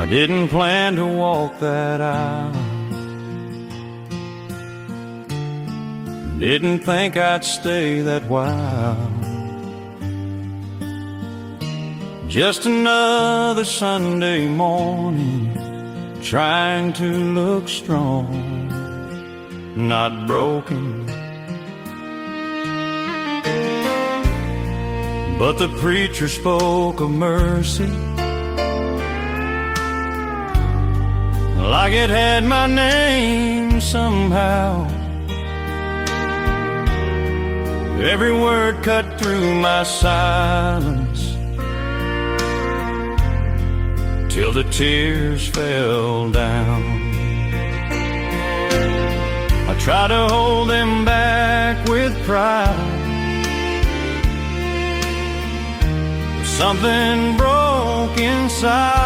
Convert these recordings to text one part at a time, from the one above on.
didn't plan to walk that aisle. Didn't think I'd stay that while. Just another Sunday morning, trying to look strong, not broken. But the preacher spoke of mercy, like it had my name somehow. Every word cut through my silence, till the tears fell down. I tried to hold them back with pride. Something broke inside.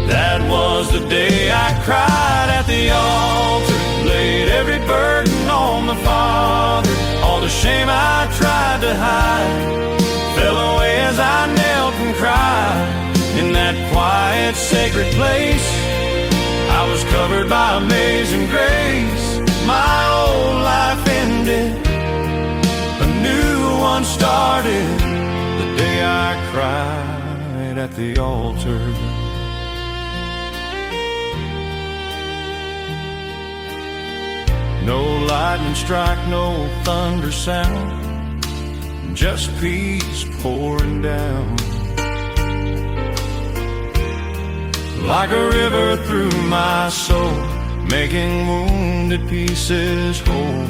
That was the day I cried at the altar, laid every burden on the Father. All the shame I tried to hide fell away as I knelt and cried. In that quiet, sacred place, I was covered by amazing grace. My old life ended, a new one started, the day I cried at the altar. No lightning strike, no thunder sound, just peace pouring down. Like a river through my soul, making wounded pieces whole.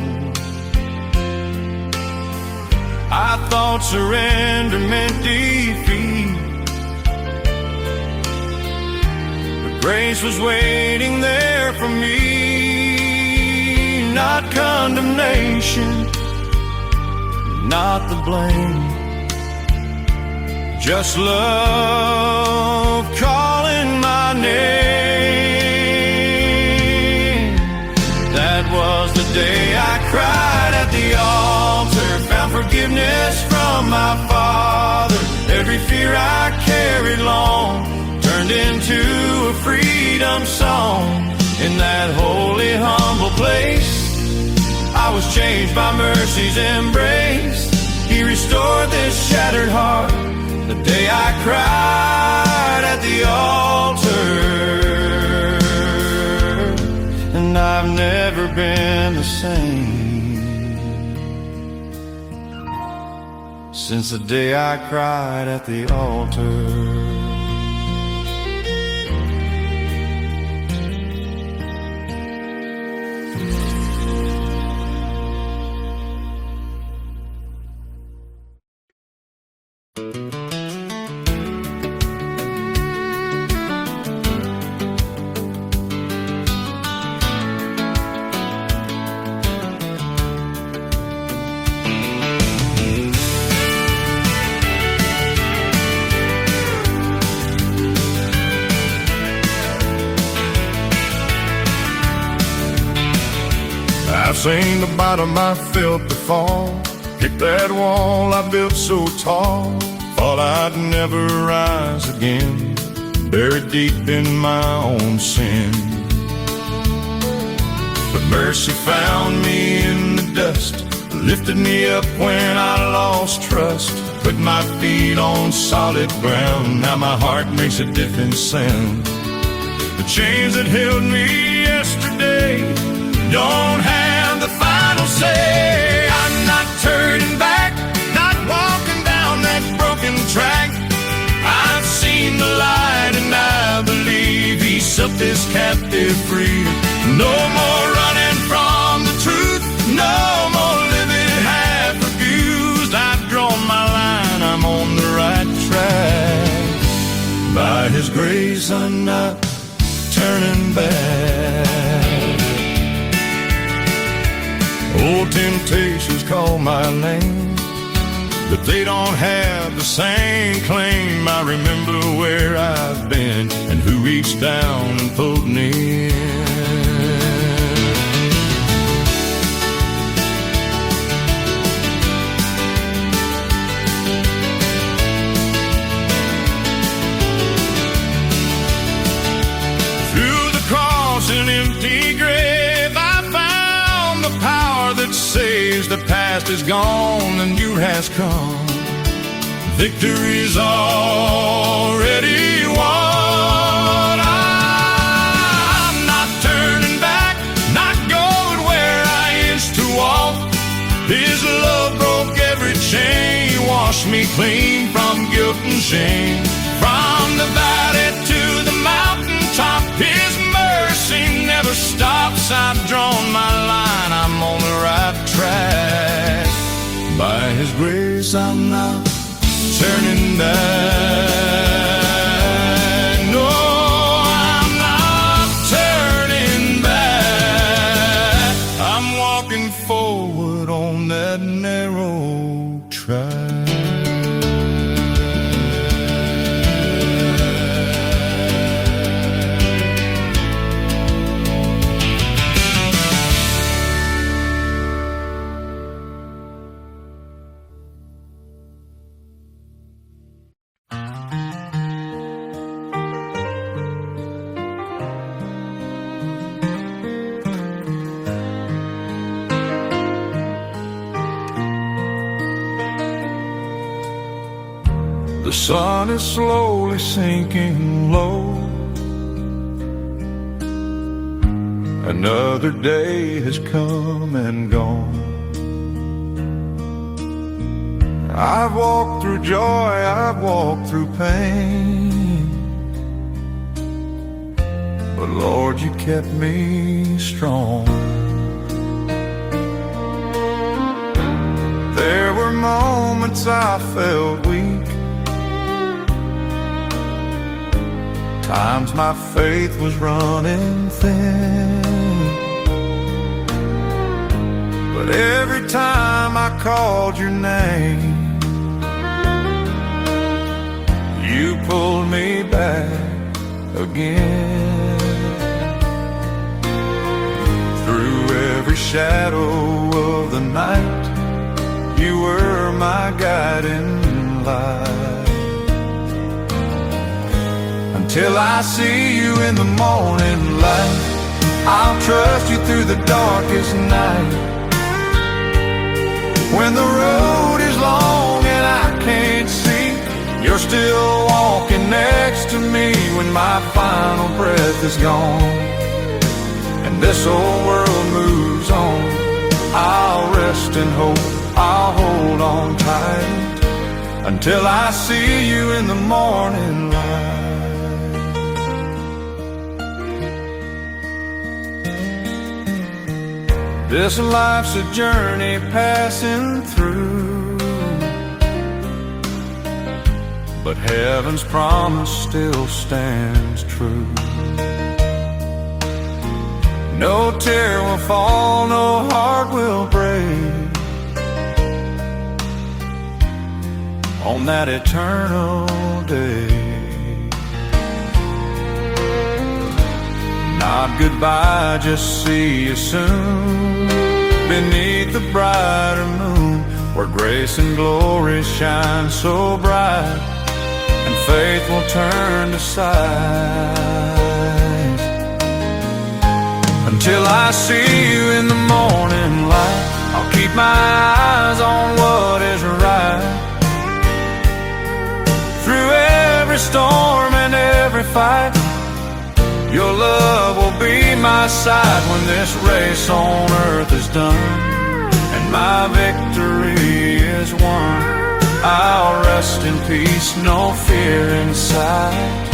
I thought surrender meant defeat, but grace was waiting there for me. Not condemnation, not the blame, just love calling my name. That was the day I cried at the altar, found forgiveness from my Father. Every fear I carried long turned into a freedom song. In that holy, humble place, I was changed by mercy's embrace. He restored this shattered heart the day I cried at the altar. And I've never been the same since the day I cried at the altar. I've seen the bottom I felt before, hit that wall I built so tall, thought I'd never rise again, buried deep in my own sin. But mercy found me in the dust, lifted me up when I lost trust, put my feet on solid ground. Now my heart makes a different sound. The chains that held me yesterday don't have the final say. I'm not turning back, not walking down that broken track. I've seen the light and I believe He set this captive free. No more running from the truth, no more living half abused. I've drawn my line, I'm on the right track. By His grace I'm not turning back. Old temptations call my name, but they don't have the same claim. I remember where I've been and who reached down and pulled me in. past is gone, the new has come. Victory's already won. I'm not turning back, not going where I used to walk. His love broke every chain, washed me clean from guilt and shame. From the valley to the mountaintop, His mercy never stops. I've drawn my line, I'm on the right track. By His grace I'm not turning back. No, I'm not turning back. I'm walking forward on that narrow track. The sun is slowly sinking low. Another day has come and gone. I've walked through joy, I've walked through pain, but Lord, you kept me strong. There were moments I felt weak, times my faith was running thin, but every time I called your name, you pulled me back again. Through every shadow of the night, you were my guiding light. Until I see you in the morning light, I'll trust you through the darkest night. When the road is long and I can't see, you're still walking next to me. When my final breath is gone and this old world moves on, I'll rest in hope, I'll hold on tight until I see you in the morning light. This life's a journey passing through, but heaven's promise still stands true. No tear will fall, no heart will break on that eternal day. Not goodbye, just see you soon beneath the brighter moon, where grace and glory shine so bright and faith will turn to sight. Until I see you in the morning light, I'll keep my eyes on what is right. Through every storm and every fight, your love will be my side. When this race on earth is done and my victory is won, I'll rest in peace, no fear inside,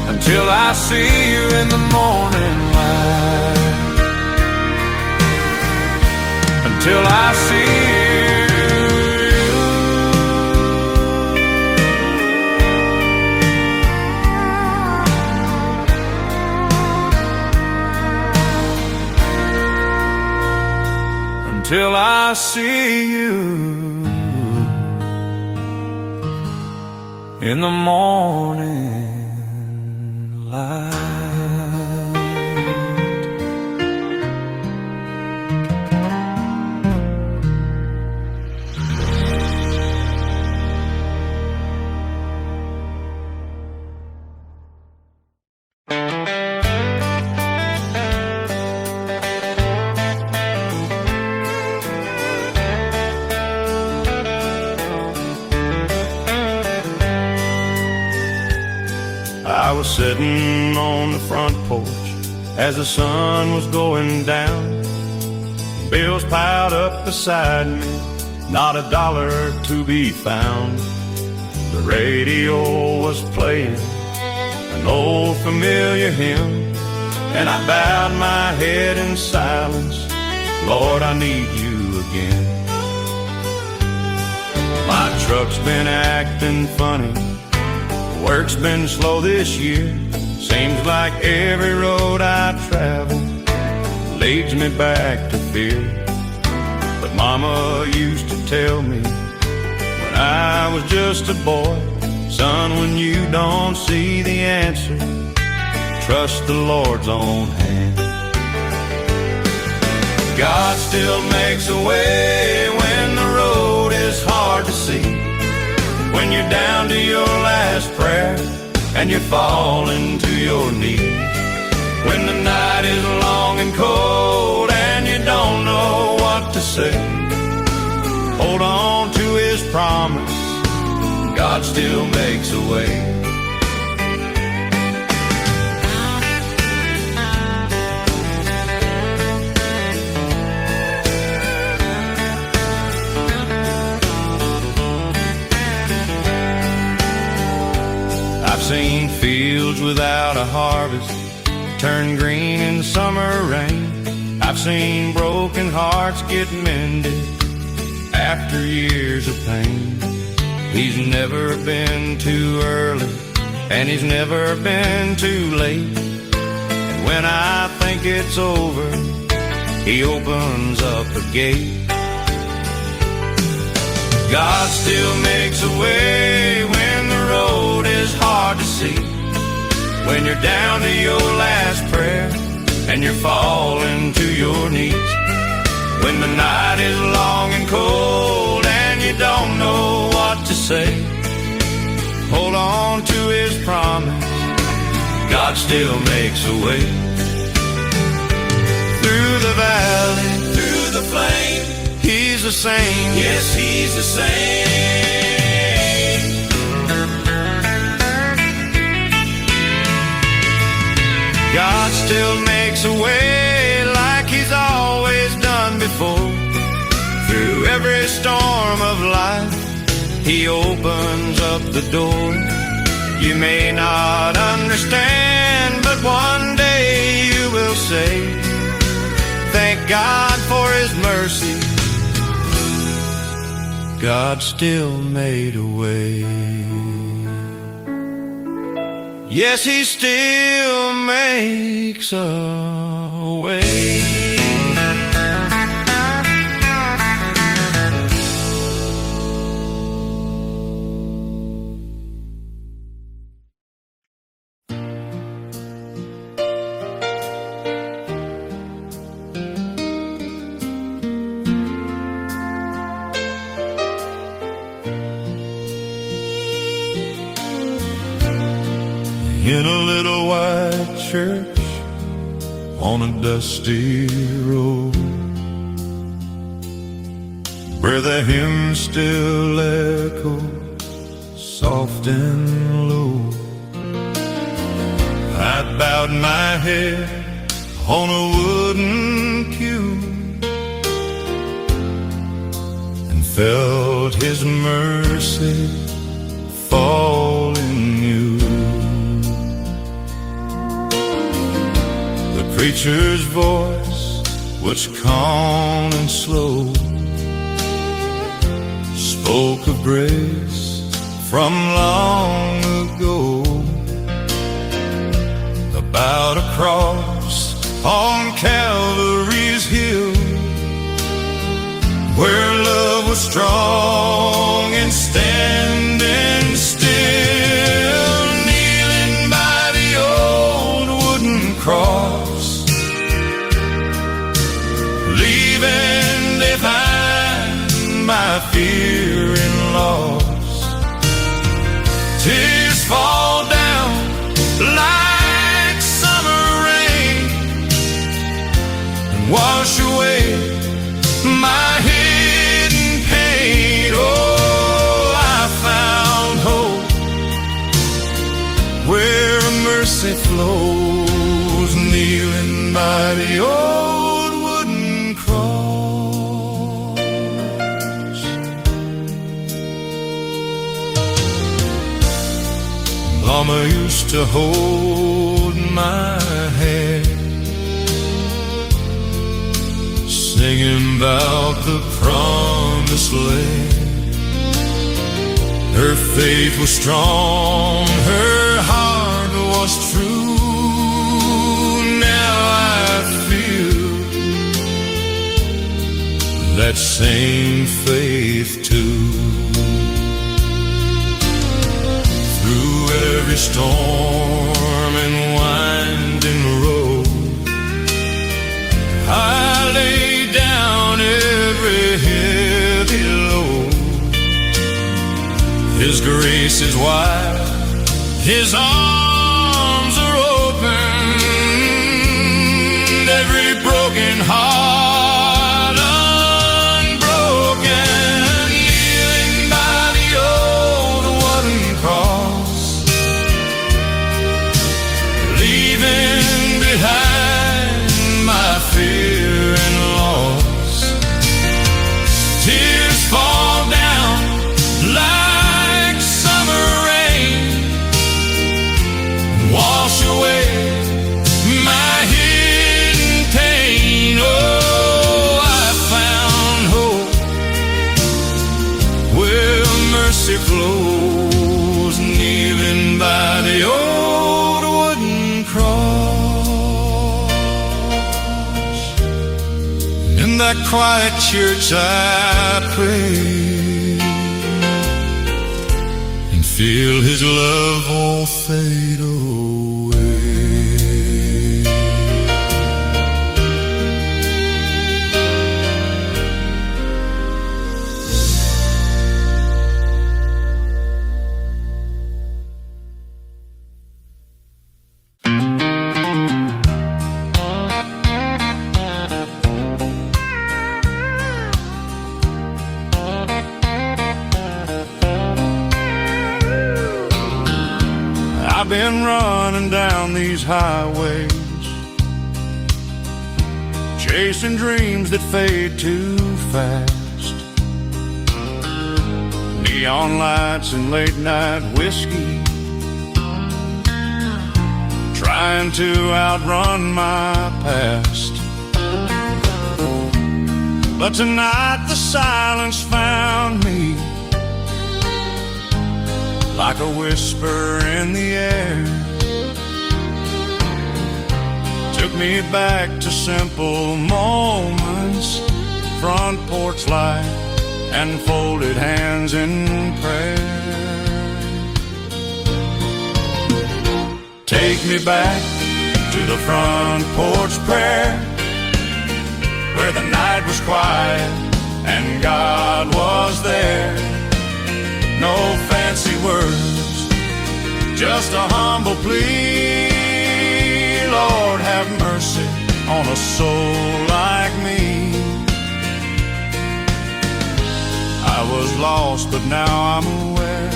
until I see you in the morning light. Until I see you, till I see you in the morning light. sitting on the front porch as the sun was going down. Bills piled up beside me, not a dollar to be found. The radio was playing an old familiar hymn, and I bowed my head in silence. Lord, I need you again. My truck's been acting funny, work's been slow this year. Seems like every road I travel leads me back to fear. But Mama used to tell me when I was just a boy, son, when you don't see the answer, trust the Lord's own hand. God still makes a way when the road is hard to see, when you're down to your last prayer and you're falling to your knees, when the night is long and cold and you don't know what to say. Hold on to His promise, God still makes a way. I've seen fields without a harvest turn green in summer rain. I've seen broken hearts get mended after years of pain. He's never been too early, and He's never been too late. And when I think it's over, He opens up a gate. God still makes a way when the road is hard to see, when you're down to your last prayer and you're falling to your knees, when the night is long and cold and you don't know what to say. Hold on to His promise, God still makes a way. Through the valley, through the flame, He's the same. Yes, He's the same. God still makes a way like He's always done before. Through every storm of life, He opens up the door. You may not understand, but one day you will say, thank God for His mercy, God still made a way. Yes, He still makes a way. In a little white church on a dusty road, where the hymn still echoes soft and low, I bowed my head on a wooden pew and felt His mercy falling new. The preacher's voice was calm and slow, spoke of grace from long ago, about a cross on Calvary's hill, where love was strong and standing still, kneeling by the old wooden cross, leaving behind my fear and loss. Tears fall down like summer rain and wash away my hidden pain. Oh, I found hope where a mercy mercy flows, kneeling by the old wooden cross. Mama used to hold my hand, singing about the promised land. Her faith was strong, her heart was true. Now I feel that same faith too. Through every storm and winding road, I lay down every heavy load. His grace is wide, His arms are open. Every broken heart unbroken, kneeling by the old wooden cross, leaving behind my fear and loss. Tears fall down like summer rain, wash away my hidden pain. Oh, I found hope where mercy flows, kneeling by the old wooden cross. In that quiet church I pray, feel His love won't fade away. I've been running down these highways, chasing dreams that fade too fast. Neon lights and late night whiskey, trying to outrun my past. But tonight the silence found me, like a whisper in the air. Took me back to simple moments, front porch light and folded hands in prayer. Take me back to the front porch prayer, where the night was quiet and God was there. No fancy words, just a humble plea. Lord, have mercy on a soul like me. I was lost, but now I'm aware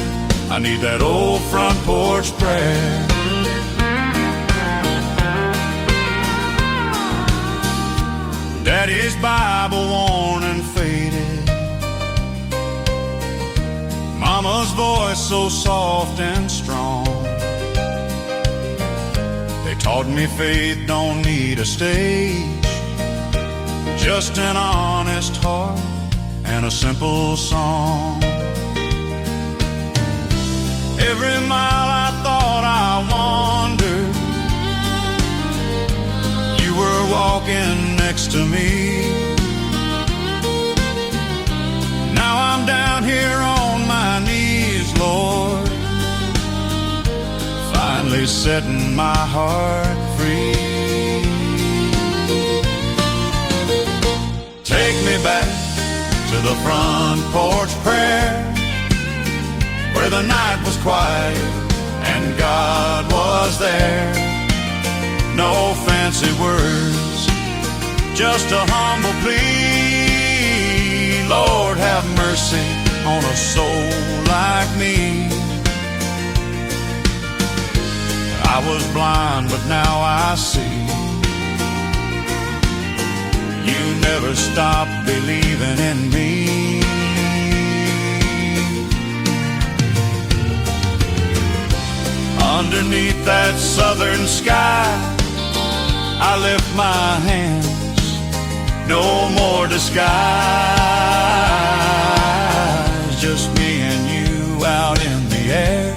I need that old front porch prayer. Daddy's Bible worn and faded, Mama's voice so soft and strong. They taught me faith don't need a stage, just an honest heart and a simple song. Every mile I thought I wandered, you were walking next to me. Now I'm down here on my knees, Lord, finally setting my heart free. Take me back to the front porch prayer, where the night was quiet and God was there. No fancy words, just a humble plea. Lord, have mercy on a soul like me. I was blind, but now I see. You never stopped believing in me. Underneath that southern sky, I lift my hands. No more disguise, just me and you out in the air.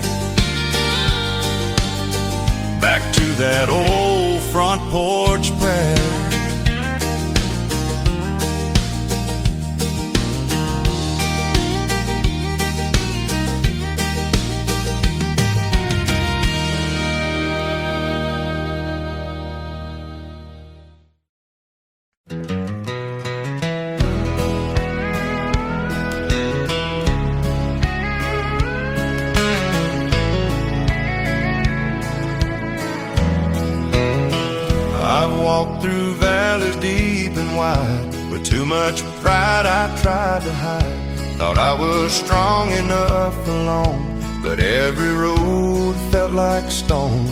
Back to that old front porch prayer. Through valleys deep and wide, with too much pride I tried to hide. Thought I was strong enough alone, but every road felt like stone.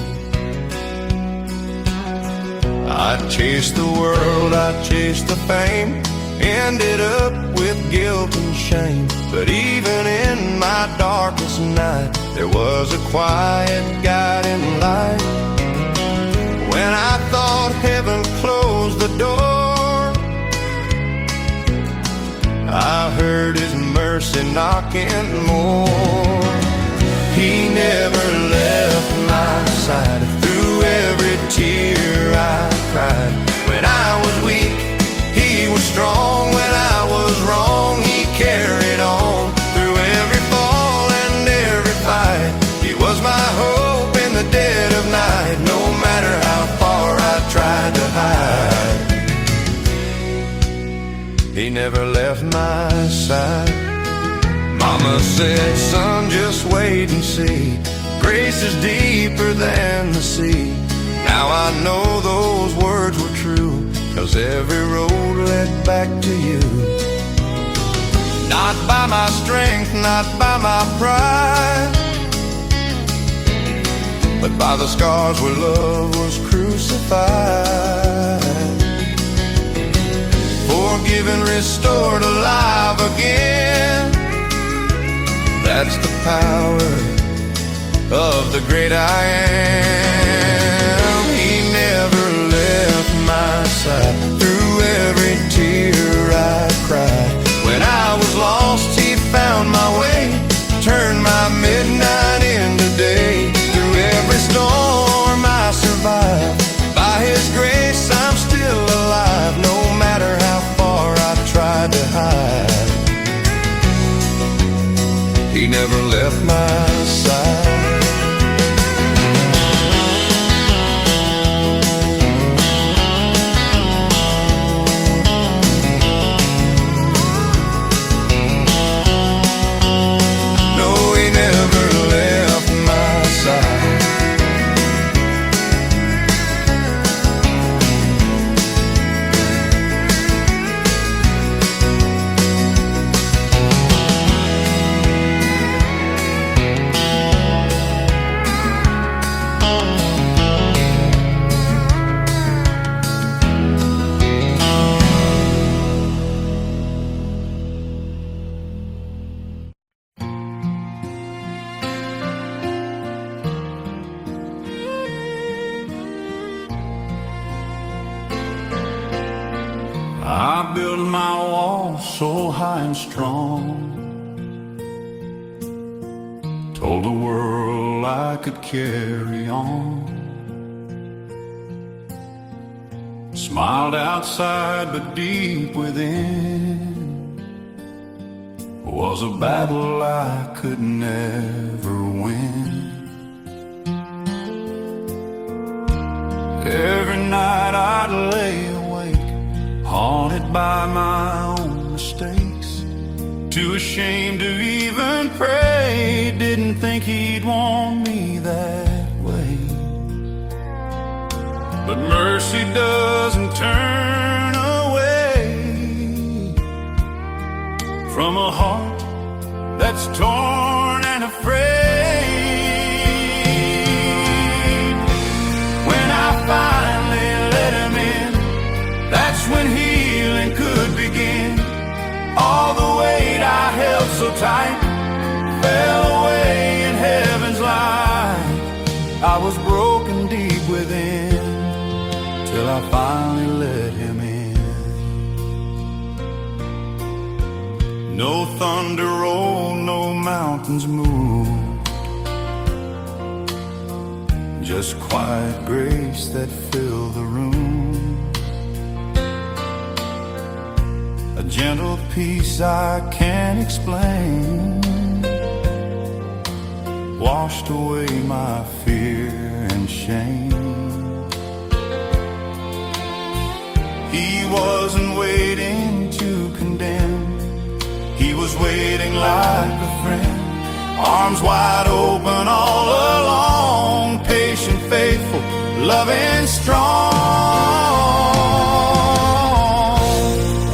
I chased the world, I chased the fame, ended up with guilt and shame. But even in my darkest night, there was a quiet guiding light. When I thought heaven closed the door, I heard His mercy knocking more. He never left my side through every tear I cried. When I was weak, He was strong. When I was wrong, He carried on. Through every fall and every fight, He was my hope in the dead of night. No matter how far I tried to hide, He never left my side. Mama said, son, just wait and see. Grace is deeper than the sea. Now I know those words were true, 'cause every road led back to you. Not by my strength, not by my pride, but by the scars where love was crucified. Forgiven, restored, alive again. That's the power of the great I am. He never left my side through every tear I cried. When I was lost, He found my way, turned my midnight into day. Through every storm I survived. By His grace I'm still alive. No matter how far I tried to hide, He never left my side. No, He never left my side. I built my wall so high and strong, told the world I could carry on. Smiled outside but deep within was a battle I could never win. Every night I'd lay awake, haunted by my own mistakes, too ashamed to even pray. Didn't think He'd want me that way. But mercy doesn't turn away from a heart that's torn and afraid. thunder rolled, no mountains moved, just quiet grace that filled the room. A gentle peace I can't explain washed away my fear and shame. He wasn't waiting to condemn, he was waiting like a friend, arms wide open all along, patient, faithful, loving, strong.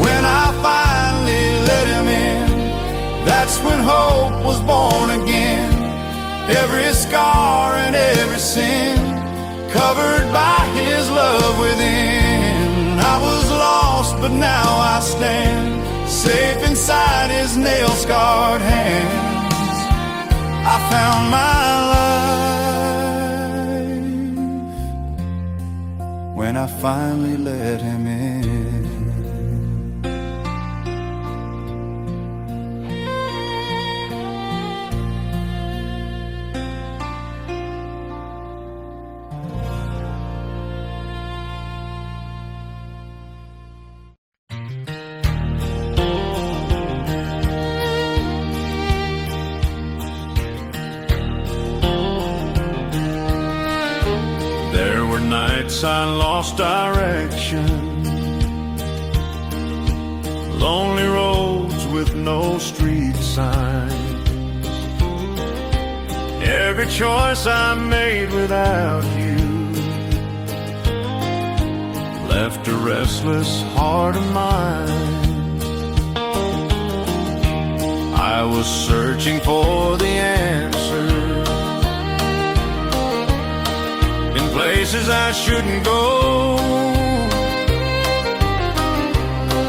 When I finally let him in, that's when hope was born again. Every scar and every sin covered by his love within. I was lost, but now I stand safe inside his nail-scarred hands. I found my life when I finally let him in. I lost direction, lonely roads with no street signs. Every choice I made without you left a restless heart of mine. I was searching for the answer places I shouldn't go,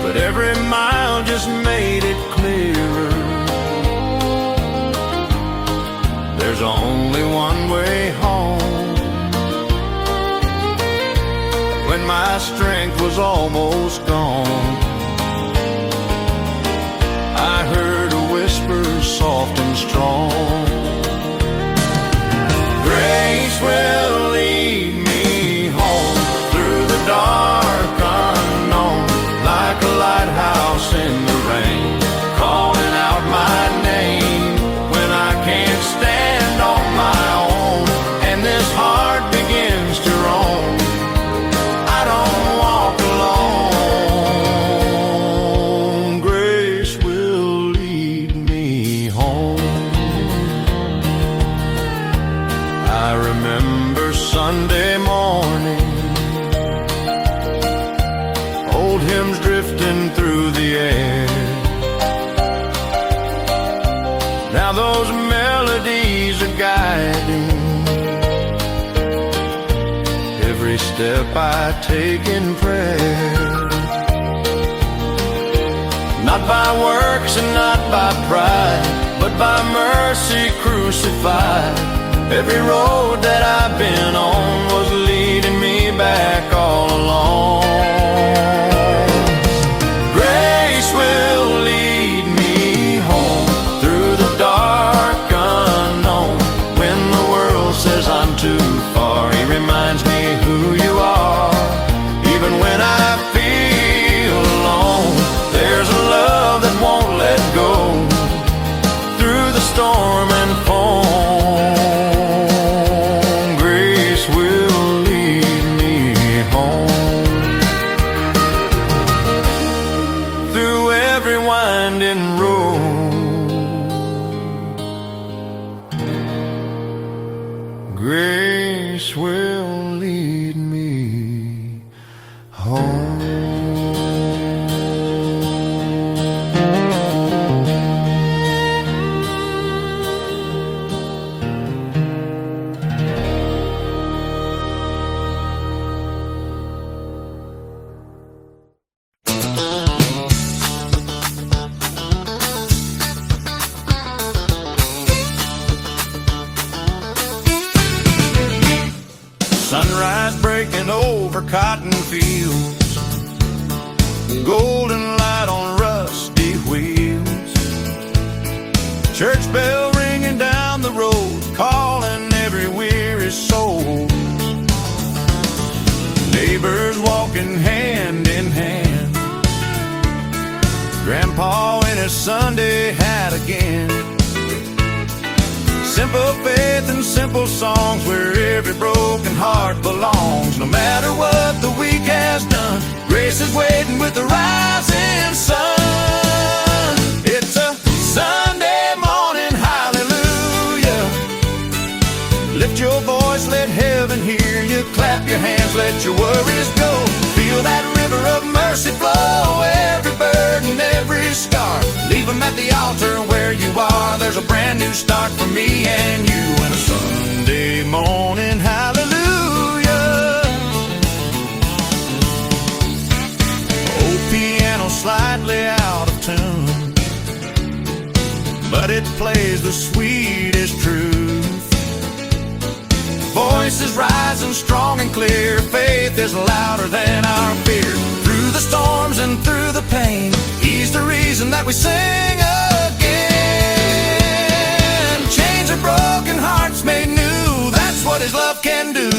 but every mile just made it clearer. There's only one way home. When my strength was almost gone, I heard a whisper soft and strong. Grace will lead me home through the dark unknown, like a lighthouse in the rain, calling out my name when I can't stand on my own, and this heart begins to roam. I don't walk alone. Grace will lead me home. I remember Sunday morning, old hymns drifting through the air. Now those melodies are guiding every step I take in prayer. Not by works and not by pride, but by mercy crucified. Every road that I've been on was leading me back all along. Grace will lead me home through the dark unknown. When the world says I'm too far, he reminds me who you are. Even when I feel alone, there's a love that won't let go. Through the storm and foam, grace will lead me home. Sunrise breaking over cotton fields, golden light on rusty wheels. church bell ringing down the road, calling every weary soul. Neighbors walking hand in hand, Grandpa in his Sunday hat again. Simple faith and simple songs where every broken heart belongs. No matter what the week has done, grace is waiting with the rising sun. It's a Sunday morning, hallelujah. Lift your voice, let heaven hear you. Clap your hands, let your worries go. Feel that river of mercy flow. Every burden, every scar, leave them at the altar where you are. There's a brand new start for me and you. And a Sunday morning, hallelujah. Old piano slightly out of tune, but it plays the sweetest truth. Voices rising strong and clear. Faith is louder than our fear. Through the storms and through the pain, He's the reason that we sing again. Chains are broken, hearts made new. That's what His love can do.